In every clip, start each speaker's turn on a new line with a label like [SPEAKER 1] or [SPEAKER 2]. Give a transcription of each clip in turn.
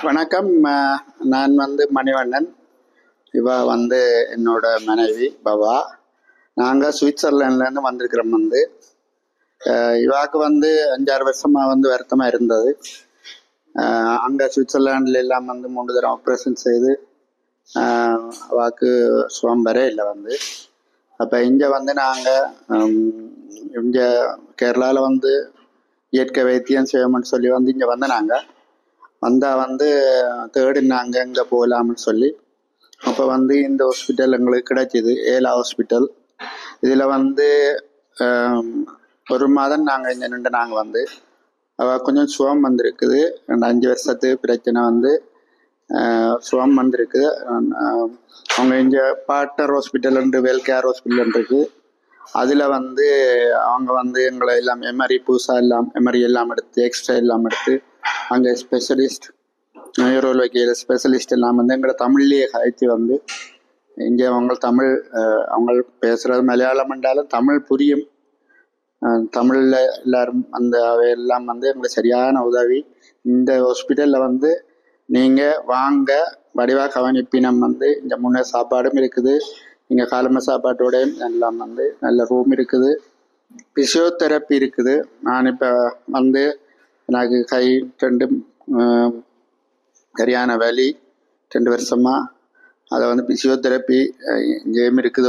[SPEAKER 1] வணக்கம். நான் மணிவண்ணன். இவ என்னோட மனைவி பவா. நாங்கள் சுவிட்சர்லாண்ட்லேருந்து வந்திருக்கிறோம். இவாக்கு 5-6 வருஷமாக வருத்தமாக இருந்தது. அங்கே சுவிட்சர்லாண்டில் எல்லாம் 3 தடவை ஆப்ரேஷன் செய்து அவாக்கு சுகம் வர இல்லை. அப்போ இங்கே நாங்கள் இங்கே கேரளாவில் இயற்கை வைத்தியம் செய்யணும்னு சொல்லி இங்கே நாங்கள் வந்தால் தேடினாங்க எங்கே போகலாம்னு சொல்லி. அப்போ இந்த ஹாஸ்பிட்டல் எங்களுக்கு கிடைச்சிது, ஏலா ஹாஸ்பிட்டல். இதில் 1 மாதம் நாங்கள் இங்கே நின்று நாங்கள் அவள் கொஞ்சம் சுகம் வந்திருக்குது. 5 வருஷத்து பிரச்சனை சுகம் வந்திருக்குது. அவங்க இங்கே பார்ட்னர் ஹாஸ்பிட்டல் வெல்கேர் ஹாஸ்பிட்டல் இருக்குது. அதில் அவங்க எங்களை எல்லாம் எம்ஆர்ஐ புதுசாக எம்ஆர்ஐ எல்லாம் எடுத்து எக்ஸ்ரே எல்லாம் எடுத்து அங்கே ஸ்பெஷலிஸ்ட் நியூரோலஜியில் ஸ்பெஷலிஸ்ட் எல்லாம் எங்களை தமிழ்லேயே கழித்து இங்கே அவங்க தமிழ் அவங்க பேசுகிறது மலையாளம் என்றாலும் தமிழ் புரியும். தமிழில் எல்லாரும் அவையெல்லாம் எங்களுக்கு சரியான உதவி. இந்த ஹாஸ்பிட்டலில் நீங்கள் வாங்க வடிவாக கவனிப்பினம். இங்கே முன்னே சாப்பாடும் இருக்குது, இங்கே காலமை சாப்பாட்டோடையும் எல்லாம் நல்ல ரூம் இருக்குது, பிசியோதெரப்பி இருக்குது. நான் இப்போ எனக்கு கை 2 சரியான வலி 2 வருஷமாக. அதை பிசியோதெரப்பி இங்கேயும் இருக்குது.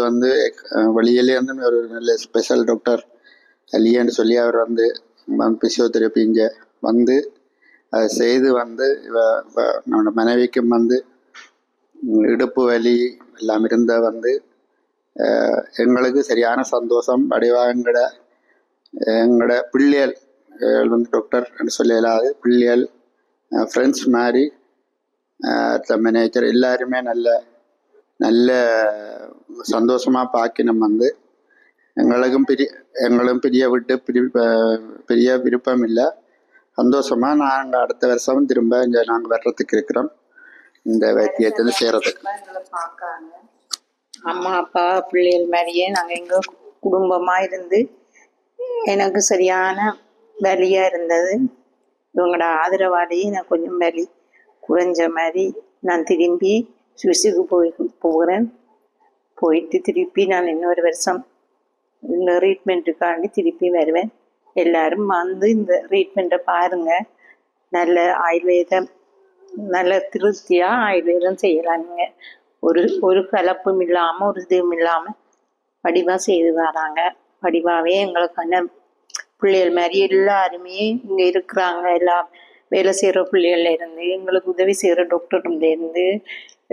[SPEAKER 1] வெளியிலே ஒரு நல்ல ஸ்பெஷல் டாக்டர் லியன்னு சொல்லி அவர் பிசியோதெரப்பி இங்கே அதை செய்து என்னோட மனைவிக்கும் இடுப்பு வலி எல்லாம் இருந்த எங்களுக்கு சரியான சந்தோஷம். வடிவாக எங்களோட பிள்ளைகள் டாக்டர் சொல்லி இல்லாது பிள்ளைகள் ஃப்ரெண்ட்ஸ் மாதிரி மேனேஜர் எல்லாருமே நல்ல நல்ல சந்தோஷமாக பார்க்கணும். எங்களுக்கும் பெரிய விட்டு பெரிய விருப்பம் இல்லை. சந்தோஷமாக நாங்கள் அடுத்த வருஷம் திரும்ப இங்கே நாங்கள் வர்றதுக்கு இருக்கிறோம், இந்த வைத்தியத்தில் செய்கிறதுக்கு.
[SPEAKER 2] அம்மா அப்பா பிள்ளைகள் மாதிரியே நாங்கள் எங்கள் குடும்பமாக இருந்து எனக்கு சரியான வலியாக இருந்தது. இவங்களோட ஆதரவாலேயே நான் கொஞ்சம் வலி குறைஞ்ச மாதிரி நான் திரும்பி சுவிஸுக்கு போகிறேன். போயிட்டு திருப்பி நான் இன்னொரு வருஷம் இந்த ட்ரீட்மெண்ட்டுக்காண்டி திருப்பி வருவேன். எல்லாரும் இந்த ட்ரீட்மெண்ட்டை பாருங்கள். நல்ல ஆயுர்வேதம், நல்ல திருப்தியாக ஆயுர்வேதம் செய்யலாம். நீங்கள் ஒரு கலப்பும் இல்லாமல் ஒரு இதுவும் இல்லாமல் வடிவாக செய்து வராங்க. வடிவாகவே எங்களுக்கான பிள்ளைகள் மாதிரி எல்லாருமே இங்கே இருக்கிறாங்க. எல்லாம் வேலை செய்கிற பிள்ளைகள்லேருந்து, எங்களுக்கு உதவி செய்கிற டாக்டர்லேருந்து,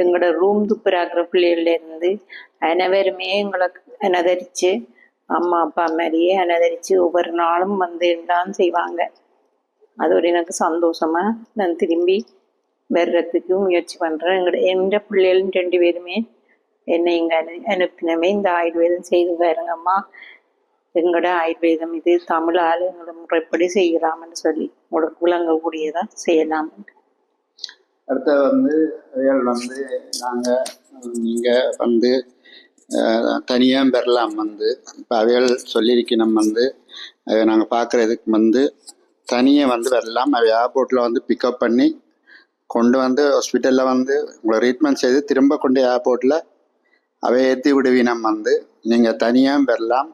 [SPEAKER 2] எங்களோட ரூம் துப்புராக்கிற பிள்ளைகள்லேருந்து அனைவருமே எங்களை அனுதரித்து அம்மா அப்பா மாதிரியே அனுதரித்து ஒவ்வொரு நாளும் எல்லாம் செய்வாங்க. அதோட எனக்கு சந்தோஷமாக நான் திரும்பி வர்றதுக்கு முயற்சி பண்ணுறேன். எந்த பிள்ளைகளும் 2 பேருமே என்னை இங்கே அனுப்பினமே இந்த ஆயுர்வேதம் செய்து பாருங்கம்மா, எங்களோட ஆயுர்வேதம் இது தமிழால் எங்களை முறைப்படி செய்யலாம்னு சொல்லி உங்களுக்கு விளங்கக்கூடியதான் செய்யலாம்.
[SPEAKER 1] அடுத்த நாங்கள் நீங்கள் தனியாக பெறலாம். இப்போ அவைகள் சொல்லியிருக்கணும். அதை நாங்கள் பார்க்குறதுக்கு தனியாக வரலாம். அவை ஏர்போர்ட்டில் பிக்கப் பண்ணி கொண்டு ஹாஸ்பிட்டலில் உங்களை ட்ரீட்மெண்ட் செய்து திரும்ப கொண்டு ஏர்போர்ட்டில் அவை ஏற்றி விடுவினம். நீங்கள் தனியாக பெறலாம்.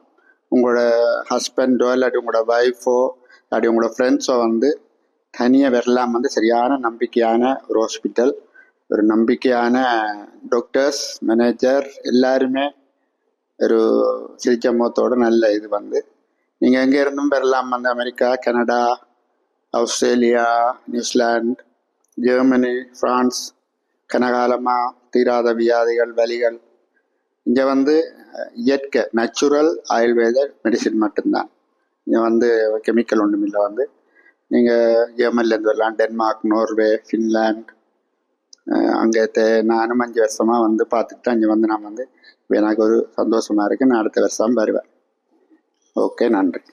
[SPEAKER 1] உங்களோட ஹஸ்பண்டோ இல்லாட்டி உங்களோட ஒய்ஃபோ இல்லாட்டி உங்களோட ஃப்ரெண்ட்ஸோ தனியாக வரலாம். சரியான நம்பிக்கையான ஒரு ஹாஸ்பிட்டல், ஒரு நம்பிக்கையான டாக்டர்ஸ், மேனேஜர் எல்லாருமே ஒரு சிகிச்சை முகத்தோடு நல்ல இது நீங்கள் எங்கே இருந்தும் பெறலாம். America, Canada, Australia, New Zealand, Germany, France. கனகாலமாக தீராத வியாதிகள், வலிகள் இங்கே இயற்கை நேச்சுரல் ஆயுர்வேத மெடிசின் மட்டும்தான். இங்கே கெமிக்கல் ஒன்றுமில்லை. நீங்கள் ஜெர்மனிலேருந்து வரலாம், டென்மார்க், நோர்வே, ஃபின்லாண்ட். அங்கே நானும் 5 வருஷமாக பார்த்துட்டு அங்கே நான் எனக்கு ஒரு சந்தோஷமாக இருக்குது. நான் அடுத்த வருஷம் வருவேன். ஓகே, நன்றி.